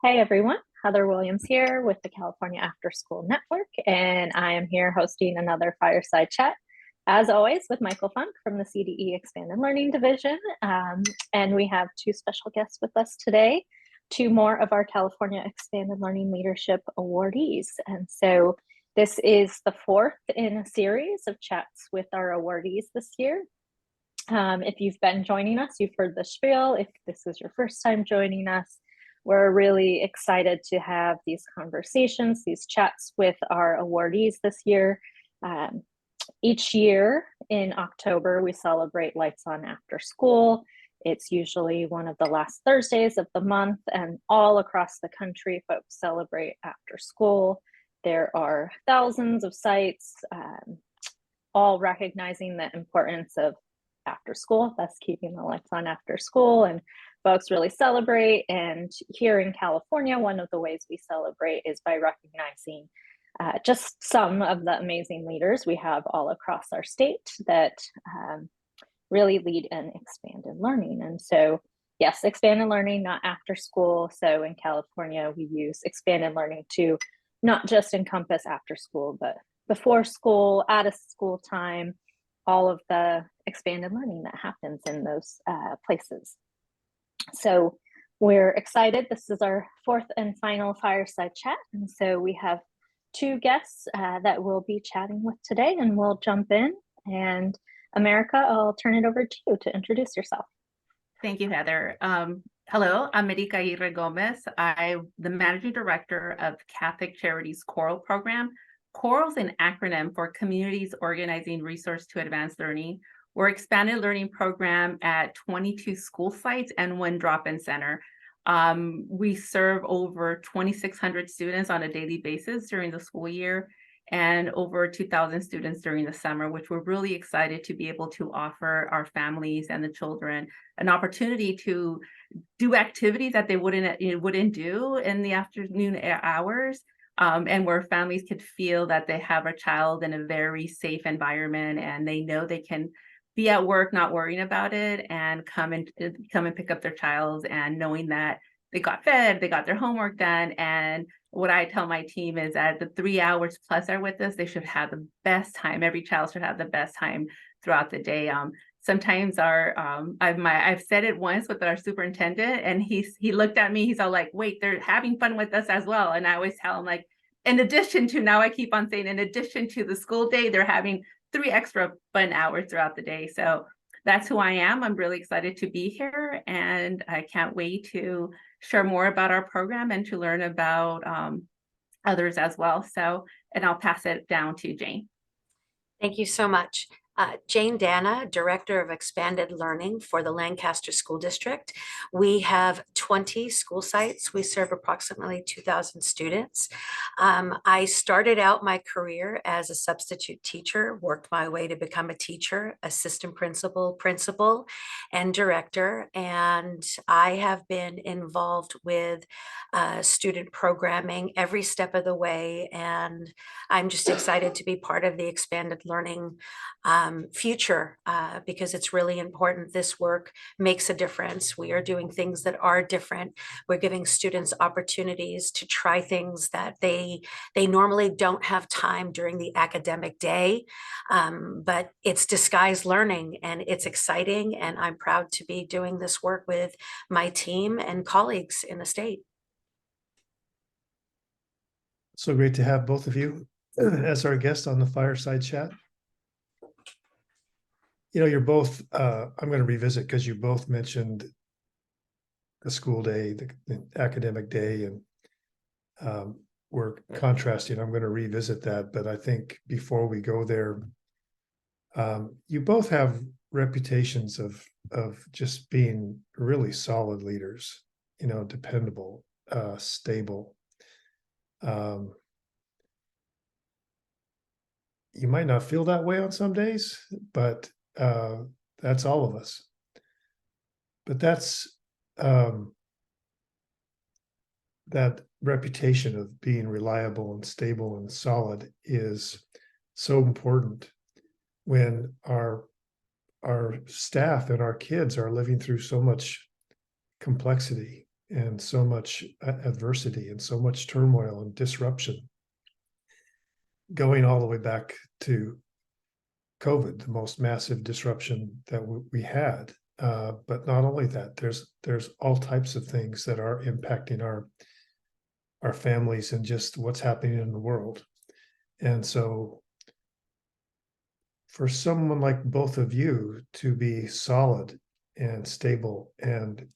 Hey everyone, Heather Williams here with the California AfterSchool Network, and I am here hosting another Fireside Chat, as always, with Michael Funk from the CDE Expanded Learning Division. And we have two special guests with us today, two more of our California Expanded Learning Leadership awardees. And so this is the fourth in a series of chats with our awardees this year. If you've been joining us, you've heard the spiel. If this is your first time joining us, we're really excited to have these conversations, these chats with our awardees this year. Each year in October, we celebrate Lights On Afterschool. It's usually one of the last Thursdays of the month, and all across the country, folks celebrate after school. There are thousands of sites, all recognizing the importance of after school, thus keeping the lights on after school, and folks really celebrate. And here in California, one of the ways we celebrate is by recognizing just some of the amazing leaders we have all across our state that really lead in expanded learning. And so, yes, expanded learning, not after school. So in California, we use expanded learning to not just encompass after school, but before school, out of school time, all of the expanded learning that happens in those places. So we're excited. This is our fourth and final Fireside Chat. And so we have two guests that we'll be chatting with today, and we'll jump in. And America, I'll turn it over to you to introduce yourself. Thank you, Heather. Hello, I'm Medica Aguirre Gomez. I'm the Managing Director of Catholic Charities Choral Program. CORAL is an acronym for Communities Organizing Resource to Advance Learning. We're an expanded learning program at 22 school sites and one drop-in center. We serve over 2,600 students on a daily basis during the school year and over 2,000 students during the summer, which we're really excited to be able to offer our families and the children an opportunity to do activities that they wouldn't do in the afternoon hours. And where families could feel that they have a child in a very safe environment and they know they can be at work not worrying about it and come and pick up their child and knowing that they got fed, they got their homework done. And what I tell my team is that the 3 hours plus are with us, they should have the best time. Every child should have the best time throughout the day. Sometimes I've said it once with our superintendent, and he looked at me, he's all like, wait, they're having fun with us as well. And I always tell him, like, in addition to, now I keep on saying, in addition to the school day, they're having 3 extra fun hours throughout the day. So that's who I am. I'm really excited to be here, and I can't wait to share more about our program and to learn about others as well. So, and I'll pass it down to Jane. Thank you so much. Jane Dana, Director of Expanded Learning for the Lancaster School District. We have 20 school sites. We serve approximately 2,000 students. I started out my career as a substitute teacher, worked my way to become a teacher, assistant principal, principal, and director. And I have been involved with student programming every step of the way. And I'm just excited to be part of the expanded learning future because it's really important. This work makes a difference. We are doing things that are different. We're giving students opportunities to try things that they normally don't have time during the academic day, but it's disguised learning and it's exciting, and I'm proud to be doing this work with my team and colleagues in the state. So great to have both of you as our guests on the Fireside Chat. You know, you're both, I'm going to revisit because you both mentioned the school day, the academic day, and we're contrasting. I'm going to revisit that, but I think before we go there, you both have reputations of just being really solid leaders, you know, dependable, stable. You might not feel that way on some days, but that's all of us. But that's that reputation of being reliable and stable and solid is so important when our staff and our kids are living through so much complexity and so much adversity and so much turmoil and disruption, going all the way back to COVID, the most massive disruption that we had. But not only that, there's all types of things that are impacting our families and just what's happening in the world. And so for someone like both of you to be solid and stable and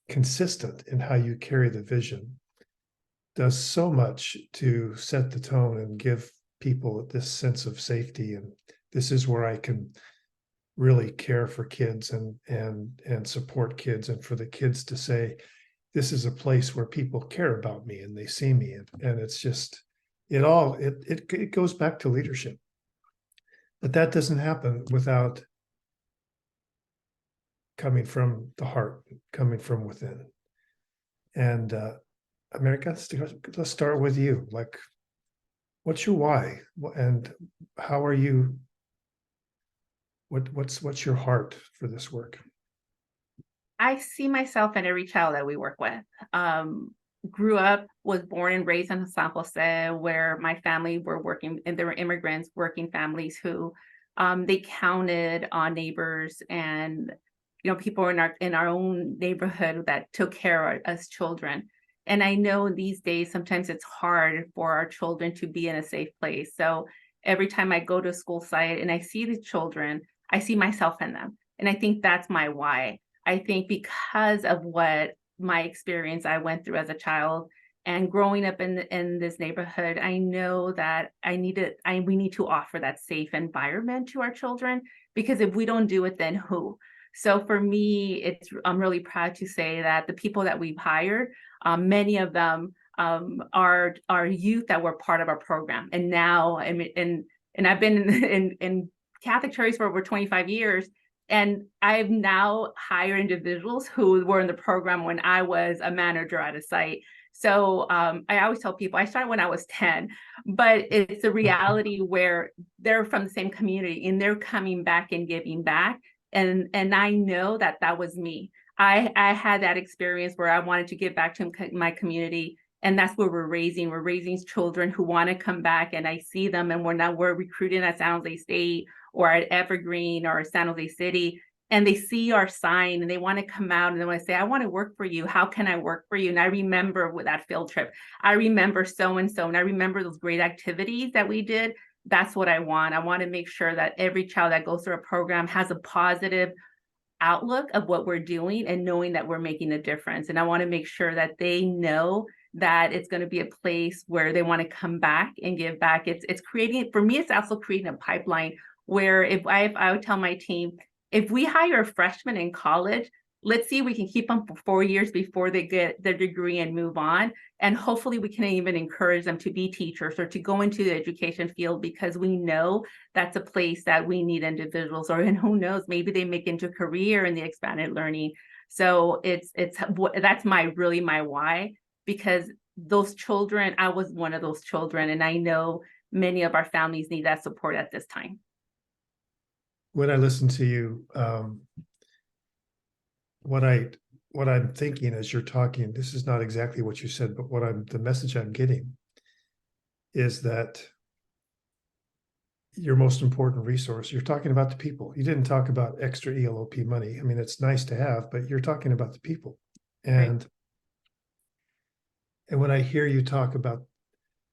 consistent in how you carry the vision does so much to set the tone and give people this sense of safety. And this is where I can really care for kids and support kids, and for the kids to say, this is a place where people care about me and they see me. And it's just, it goes back to leadership. But that doesn't happen without coming from the heart, coming from within. And America, let's start with you. Like, what's your why? And how are you, what's your heart for this work? I see myself in every child that we work with. Grew up, was born and raised in San Jose, where my family were working, and there were immigrants, working families who they counted on neighbors and people in our own neighborhood that took care of us children. And I know these days sometimes it's hard for our children to be in a safe place. So every time I go to a school site and I see the children, I see myself in them, and I think that's my why. I think because of what my experience I went through as a child and growing up in this neighborhood, I know that we need to offer that safe environment to our children, because if we don't do it, then who? So for me, I'm really proud to say that the people that we've hired, many of them are youth that were part of our program. And now, and I've been in Catholic Charities for over 25 years. And I've now hired individuals who were in the program when I was a manager at a site. So I always tell people I started when I was 10, but it's a reality where they're from the same community and they're coming back and giving back. And I know that was me. I had that experience where I wanted to give back to my community. And that's where we're raising children who want to come back, and I see them, and we're recruiting at San Jose State or at Evergreen or San Jose City, and they see our sign and they want to come out and they want to say, I want to work for you. How can I work for you? And I remember with that field trip, I remember so-and-so, and I remember those great activities that we did. That's what I want. I want to make sure that every child that goes through a program has a positive outlook of what we're doing and knowing that we're making a difference. And I want to make sure that they know that it's going to be a place where they want to come back and give back. It's creating, for me, it's also creating a pipeline where if I would tell my team, if we hire a freshman in college, let's see if we can keep them for 4 years before they get their degree and move on. And hopefully we can even encourage them to be teachers or to go into the education field, because we know that's a place that we need individuals, and who knows, maybe they make into a career in the expanded learning. So that's my why, because those children, I was one of those children, and I know many of our families need that support at this time. When I listen to you, what I'm thinking as you're talking, this is not exactly what you said, but the message I'm getting is that your most important resource, you're talking about the people. You didn't talk about extra ELOP money. I mean, it's nice to have, but you're talking about the people. And when I hear you talk about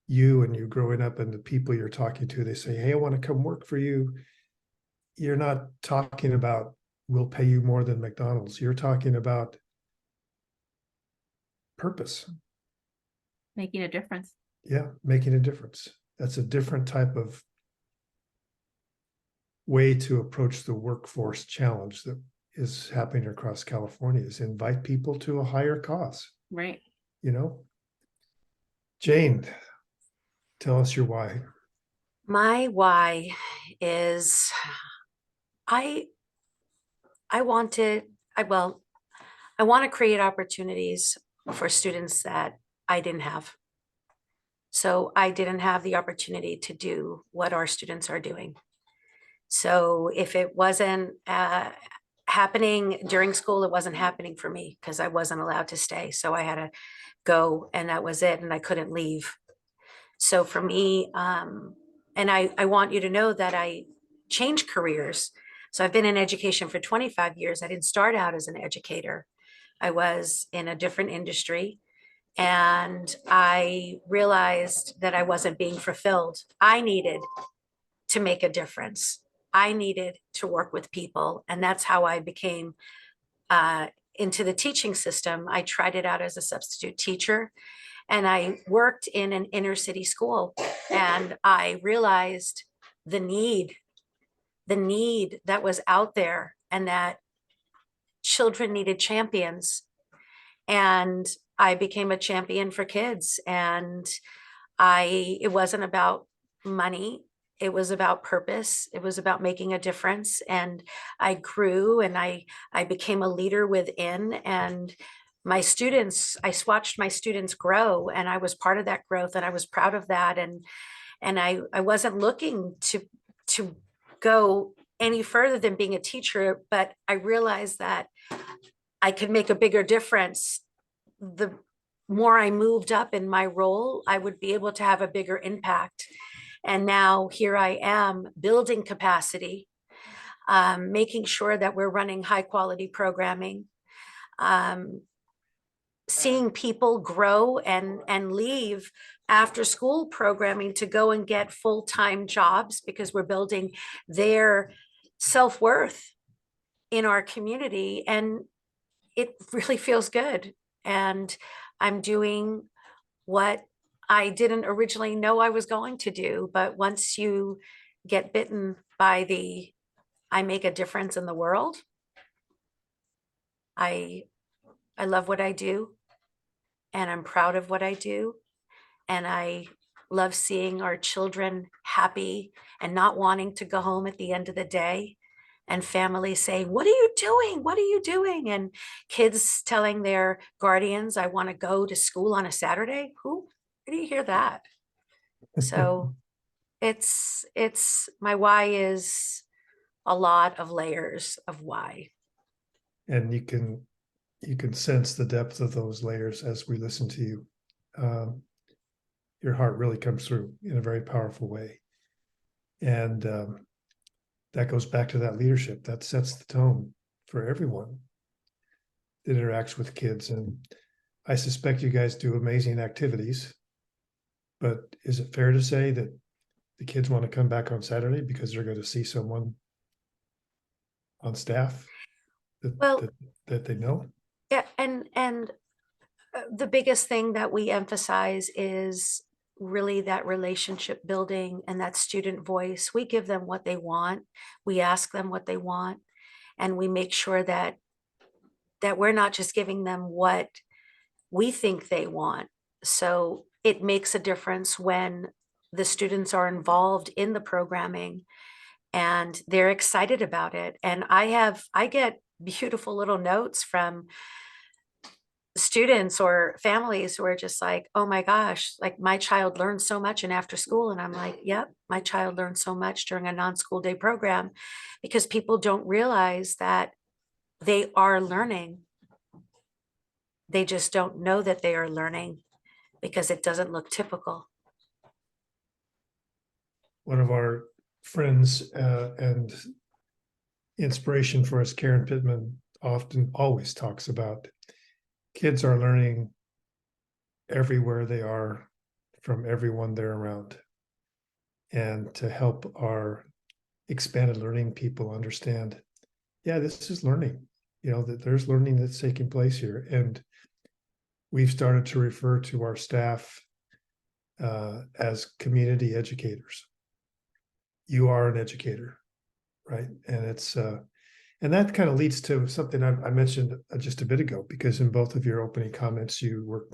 you and you growing up and the people you're talking to, they say, hey, I want to come work for you. You're not talking about, we'll pay you more than McDonald's. You're talking about purpose. Making a difference. Yeah, making a difference. That's a different type of way to approach the workforce challenge that is happening across California, is invite people to a higher cause. Right. Jane, tell us your why. My why is I want to create opportunities for students that I didn't have. So I didn't have the opportunity to do what our students are doing. So if it wasn't happening during school. It wasn't happening for me because I wasn't allowed to stay. So I had to go, and that was it. And I couldn't leave. So for me, and I want you to know that I changed careers. So I've been in education for 25 years. I didn't start out as an educator. I was in a different industry, and I realized that I wasn't being fulfilled. I needed to make a difference. I needed to work with people. And that's how I became into the teaching system. I tried it out as a substitute teacher, and I worked in an inner city school, and I realized the need that was out there, and that children needed champions. And I became a champion for kids. And it wasn't about money. It was about purpose. It was about making a difference. And I grew, and I became a leader within. And my students, I watched my students grow, and I was part of that growth, and I was proud of that. And I wasn't looking to go any further than being a teacher, but I realized that I could make a bigger difference. The more I moved up in my role, I would be able to have a bigger impact. And now here I am building capacity, making sure that we're running high quality programming, seeing people grow and leave after school programming to go and get full-time jobs, because we're building their self-worth in our community. And it really feels good. And I'm doing what I didn't originally know I was going to do. But once you get bitten by I make a difference in the world, I love what I do, and I'm proud of what I do. And I love seeing our children happy and not wanting to go home at the end of the day, and families saying, "What are you doing? What are you doing?" And kids telling their guardians, "I want to go to school on a Saturday." Where do you hear that? So it's my why is a lot of layers of why. And you can sense the depth of those layers as we listen to you. Your heart really comes through in a very powerful way. And that goes back to that leadership that sets the tone for everyone that interacts with kids. And I suspect you guys do amazing activities, but is it fair to say that the kids want to come back on Saturday because they're going to see someone on staff that they know? Yeah, and the biggest thing that we emphasize is really that relationship building and that student voice. We give them what they want. We ask them what they want, and we make sure that we're not just giving them what we think they want. So it makes a difference when the students are involved in the programming and they're excited about it. And I get beautiful little notes from students or families who are just like, "Oh my gosh, like my child learned so much in after school." And I'm like, "Yep, my child learned so much during a non-school day program," because people don't realize that they are learning. They just don't know that they are learning because it doesn't look typical. One of our friends and inspiration for us, Karen Pittman, always talks about kids are learning everywhere they are from everyone they're around. And to help our expanded learning people understand, yeah, this is learning, that there's learning that's taking place here. And we've started to refer to our staff as community educators. You are an educator, right? And it's and that kind of leads to something I mentioned just a bit ago, because in both of your opening comments, you were,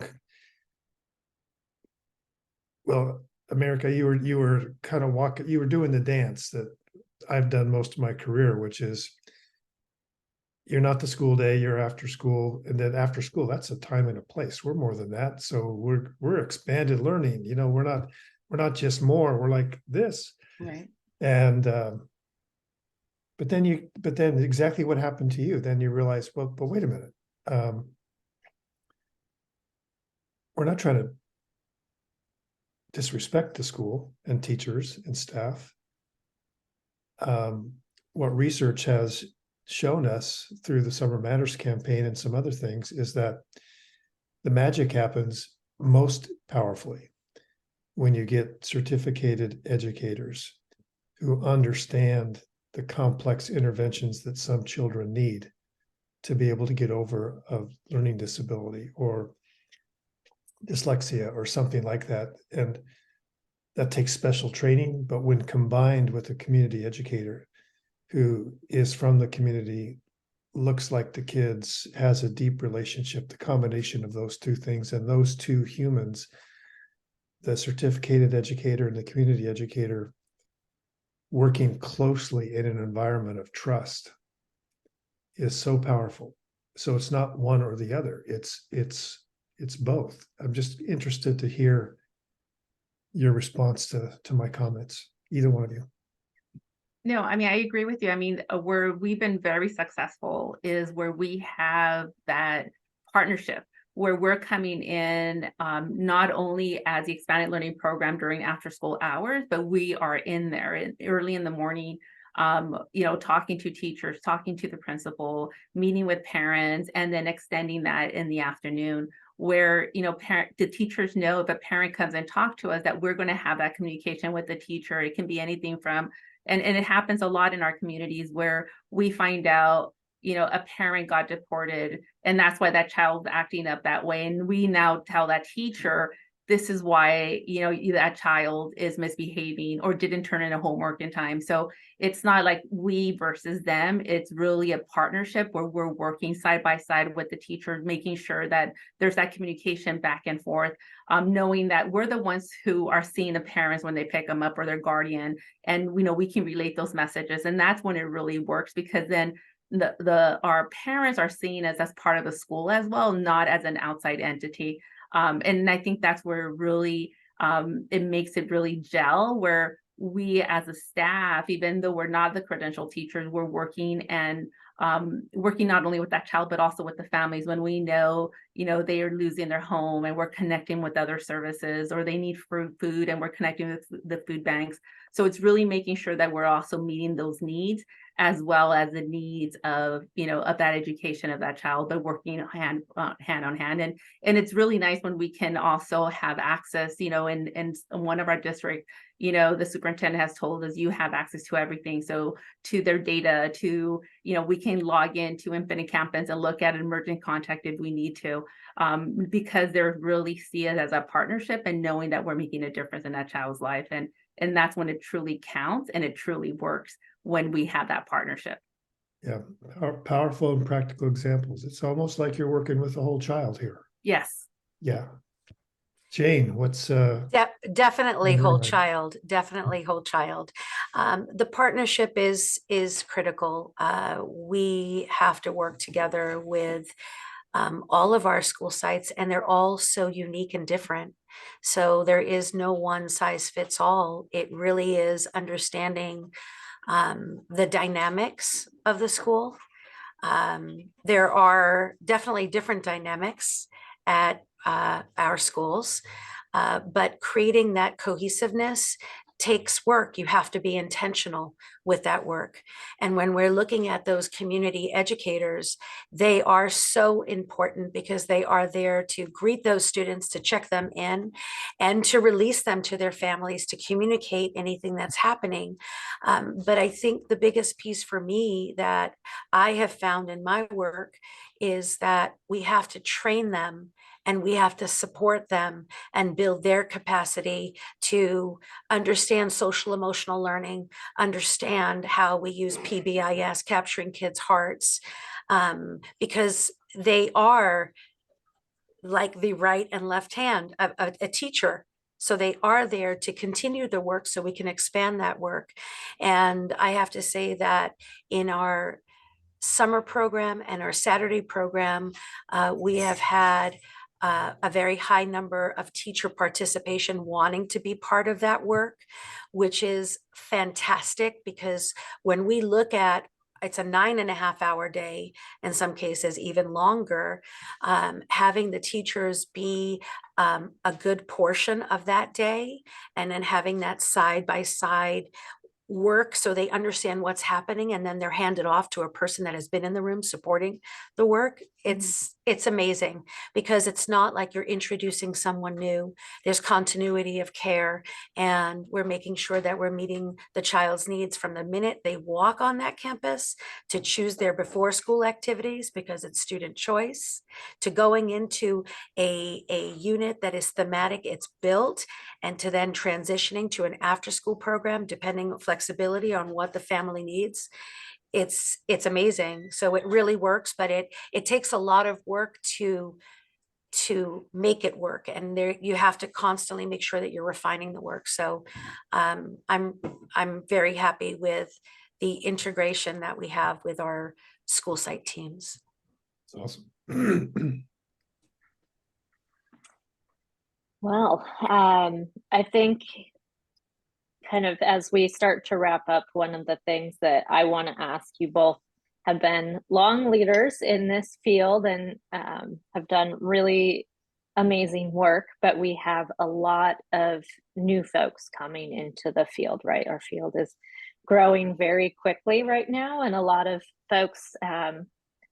well, America, you were kind of you were doing the dance that I've done most of my career, which is you're not the school day, you're after school, and then after school, that's a time and a place. We're more than that. So we're expanded learning. We're not just more. We're like this. Right. And but then exactly what happened to you? Then you realize, well, but wait a minute. We're not trying to disrespect the school and teachers and staff. What research has shown us through the Summer Matters campaign and some other things is that the magic happens most powerfully when you get certificated educators who understand the complex interventions that some children need to be able to get over a learning disability or dyslexia or something like that. And that takes special training, but when combined with a community educator who is from the community, looks like the kids, has a deep relationship, the combination of those two things and those two humans, the certificated educator and the community educator, working closely in an environment of trust is so powerful. So it's not one or the other. It's both. I'm just interested to hear your response to my comments, either one of you. No, I mean, I agree with you. I mean, where we've been very successful is where we have that partnership, where we're coming in not only as the expanded learning program during after school hours, but we are in there early in the morning, talking to teachers, talking to the principal, meeting with parents, and then extending that in the afternoon, where the teachers know if a parent comes and talk to us that we're going to have that communication with the teacher. It can be anything from, and it happens a lot in our communities where we find out, a parent got deported and that's why that child's acting up that way. And we now tell that teacher, this is why, that child is misbehaving or didn't turn in a homework in time. So it's not like we versus them. It's really a partnership where we're working side by side with the teacher, making sure that there's that communication back and forth, knowing that we're the ones who are seeing the parents when they pick them up or their guardian. And we can relate those messages. And that's when it really works, because then our parents are seeing us as part of the school as well, not as an outside entity. And I think that's where really it makes it really gel, where we as a staff, even though we're not the credentialed teachers, we're working and working not only with that child, but also with the families when we know, they are losing their home and we're connecting with other services, or they need food and we're connecting with the food banks. So it's really making sure that we're also meeting those needs as well as the needs of, of that education of that child, but working hand on hand. And it's really nice when we can also have access, in one of our districts, the superintendent has told us you have access to everything. So to their data, to, we can log into Infinite Campus and look at emergent contact if we need to, because they really see it as a partnership and knowing that we're making a difference in that child's life. And that's when it truly counts and it truly works, when we have that partnership. Yeah, powerful and practical examples. It's almost like you're working with a whole child here. Yes. Yeah. Jane, what's definitely whole right. child, definitely whole child. The partnership is critical. We have to work together with all of our school sites, and they're all so unique and different. So there is no one size fits all. It really is understanding the dynamics of the school. There are definitely different dynamics at our schools, but creating that cohesiveness takes work. You have to be intentional with that work. And when we're looking at those community educators, they are so important because they are there to greet those students, to check them in, and to release them to their families, to communicate anything that's happening. But I think the biggest piece for me that I have found in my work is that we have to train them and we have to support them and build their capacity to understand social emotional learning, understand how we use PBIS, capturing kids' hearts, because they are like the right and left hand of a teacher. So they are there to continue the work so we can expand that work. And I have to say that in our summer program and our Saturday program, we have had a very high number of teacher participation wanting to be part of that work, which is fantastic, because when we look at it's a 9.5-hour day, in some cases even longer, having the teachers be a good portion of that day, and then having that side by side work so they understand what's happening, and then they're handed off to a person that has been in the room supporting the work. It's amazing, because it's not like you're introducing someone new. There's continuity of care, and we're making sure that we're meeting the child's needs from the minute they walk on that campus, to choose their before school activities because it's student choice, to going into a unit that is thematic, it's built, and to then transitioning to an after school program, depending on flexibility on what the family needs. It's amazing. So it really works, but it takes a lot of work to make it work, and there you have to constantly make sure that you're refining the work. So I'm very happy with the integration that we have with our school site teams. It's awesome. Well, I think kind of as we start to wrap up, one of the things that I want to ask, you both have been long leaders in this field and have done really amazing work, but we have a lot of new folks coming into the field, right? Our field is growing very quickly right now, and a lot of folks,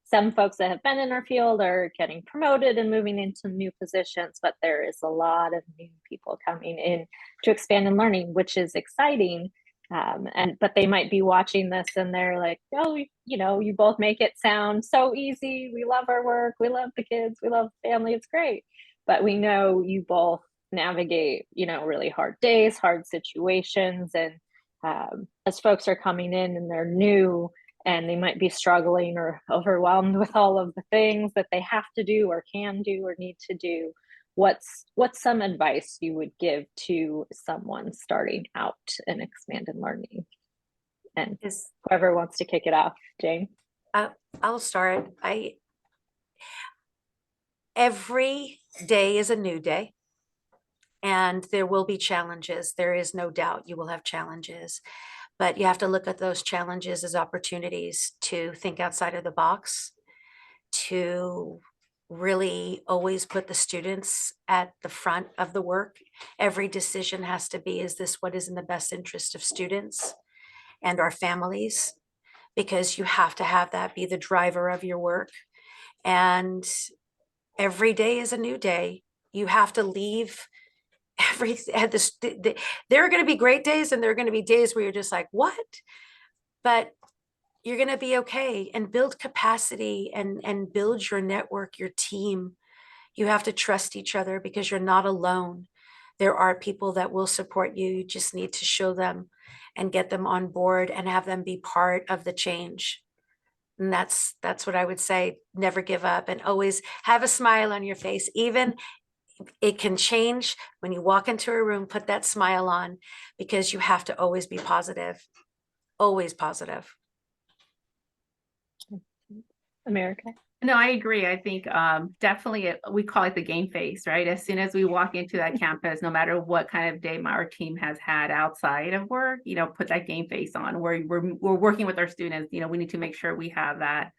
some folks that have been in our field are getting promoted and moving into new positions, but there is a lot of new people coming in to Expanded Learning, which is exciting. But they might be watching this and they're like, oh, you know, you both make it sound so easy. We love our work. We love the kids. We love the family. It's great. But we know you both navigate, you know, really hard days, hard situations. And as folks are coming in and they're new, and they might be struggling or overwhelmed with all of the things that they have to do or can do or need to do, what's some advice you would give to someone starting out in Expanded Learning? And whoever wants to kick it off, Jane. I'll start. Every day is a new day, and there will be challenges. There is no doubt you will have challenges. But you have to look at those challenges as opportunities to think outside of the box, to really always put the students at the front of the work. Every decision has to be, is this what is in the best interest of students and our families? Because you have to have that be the driver of your work. And every day is a new day. You have to leave there are going to be great days, and there are going to be days where you're just like, what? But you're going to be okay, and build capacity and build your network, your team. You have to trust each other, because you're not alone. There are people that will support you. You just need to show them and get them on board and have them be part of the change. And that's what I would say. Never give up, and always have a smile on your face. Even it can change when you walk into a room, put that smile on, because you have to always be positive, always positive. America. No, I agree. I think definitely we call it the game face, right? As soon as we walk into that campus, no matter what kind of day our team has had outside of work, you know, put that game face on. We're working with our students. You know, we need to make sure we have that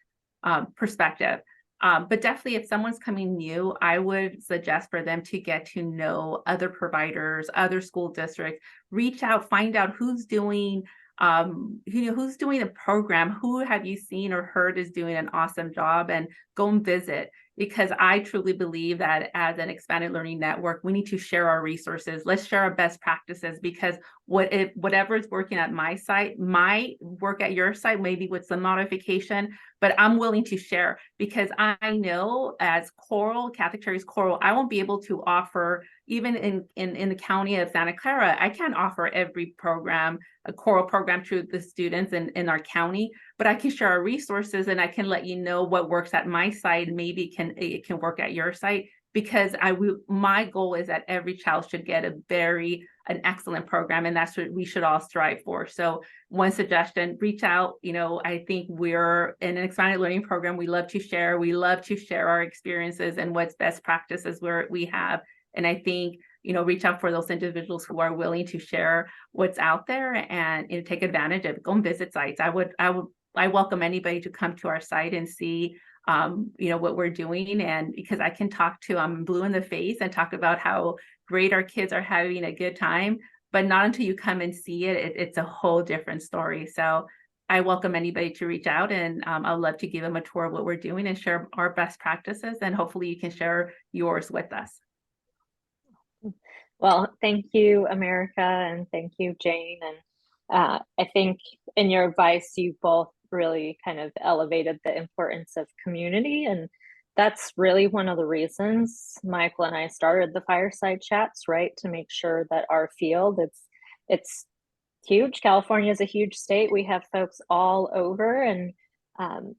perspective. But definitely, if someone's coming new, I would suggest for them to get to know other providers, other school districts, reach out, find out who's doing, who's doing a program, who have you seen or heard is doing an awesome job, and go and visit. Because I truly believe that as an Expanded Learning Network, we need to share our resources. Let's share our best practices, because whatever is working at my site might work at your site, maybe with some modification, but I'm willing to share, because I know as Coral, Catholic Charities Coral, I won't be able to offer, even in the county of Santa Clara, I can't offer every program, a Coral program to the students in our county, but I can share our resources, and I can let you know what works at my site. Maybe it can work at your site, because my goal is that every child should get an excellent program, and that's what we should all strive for. So one suggestion, reach out. You know, I think we're in an Expanded Learning program. We love to share. We love to share our experiences and what's best practices we have. And I think, you know, reach out for those individuals who are willing to share what's out there, and take advantage of it. Go and visit sites. I would I welcome anybody to come to our site and see what we're doing. And because I can talk to blue in the face and talk about how great our kids are having a good time, but not until you come and see it, it's a whole different story. So I welcome anybody to reach out, and I'd love to give them a tour of what we're doing and share our best practices, and hopefully you can share yours with us. Well, thank you, America, and thank you, Jane. And I think in your advice, you both really kind of elevated the importance of community. And that's really one of the reasons Michael and I started the Fireside Chats, right? To make sure that our field, it's huge. California is a huge state. We have folks all over, and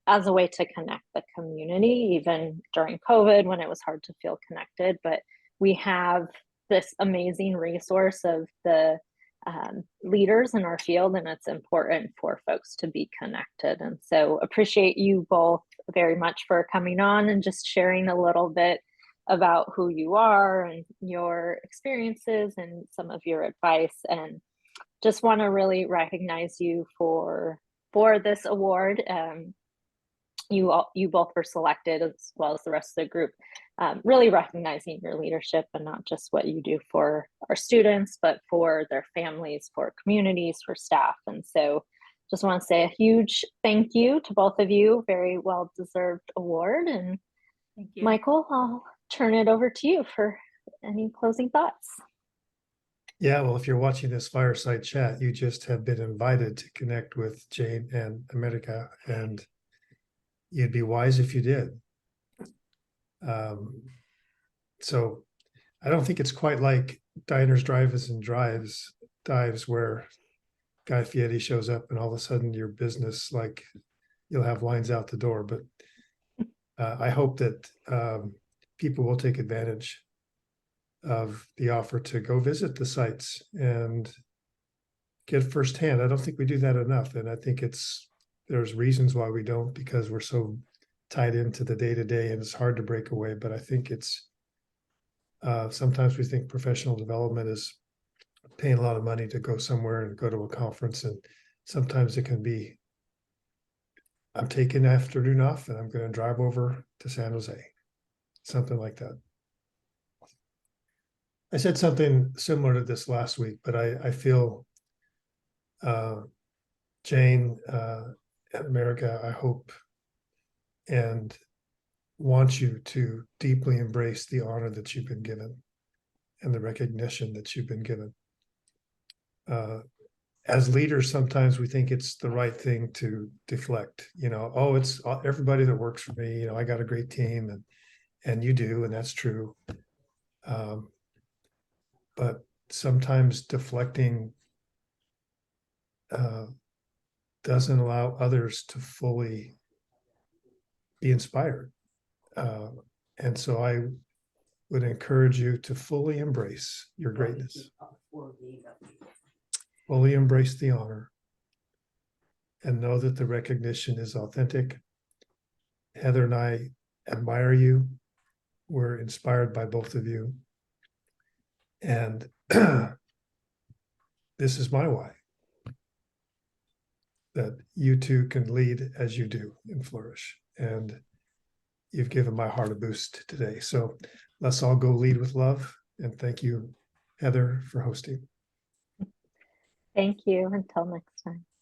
as a way to connect the community, even during COVID when it was hard to feel connected. But we have this amazing resource of the leaders in our field, and it's important for folks to be connected. And so appreciate you both very much for coming on and just sharing a little bit about who you are and your experiences and some of your advice. And just want to really recognize you for this award. You both were selected, as well as the rest of the group, really recognizing your leadership and not just what you do for our students, but for their families, for communities, for staff. And so just want to say a huge thank you to both of you. Very well-deserved award. And Thank you. Michael, I'll turn it over to you for any closing thoughts. Yeah, well, if you're watching this Fireside Chat, you just have been invited to connect with Jane and America, and you'd be wise if you did. So I don't think it's quite like diners, drive-ins, and dives where Guy Fieri shows up and all of a sudden your business, like, you'll have lines out the door. But I hope that people will take advantage of the offer to go visit the sites and get firsthand. I don't think we do that enough. And I think there's reasons why we don't, because we're so tied into the day-to-day and it's hard to break away. But I think it's sometimes we think professional development is paying a lot of money to go somewhere and go to a conference. And sometimes it can be, I'm taking the afternoon off and I'm going to drive over to San Jose, something like that. I said something similar to this last week, but I feel Jane and America, I hope and want you to deeply embrace the honor that you've been given and the recognition that you've been given. As leaders, sometimes we think it's the right thing to deflect, oh, it's everybody that works for me, I got a great team, and you do, and that's true. But sometimes deflecting doesn't allow others to fully be inspired. And so I would encourage you to fully embrace your greatness, fully embrace the honor, and know that the recognition is authentic. Heather and I admire you. We're inspired by both of you. And this is my why, that you too can lead as you do and flourish. And you've given my heart a boost today. So let's all go lead with love. And thank you, Heather, for hosting. Thank you. Until next time.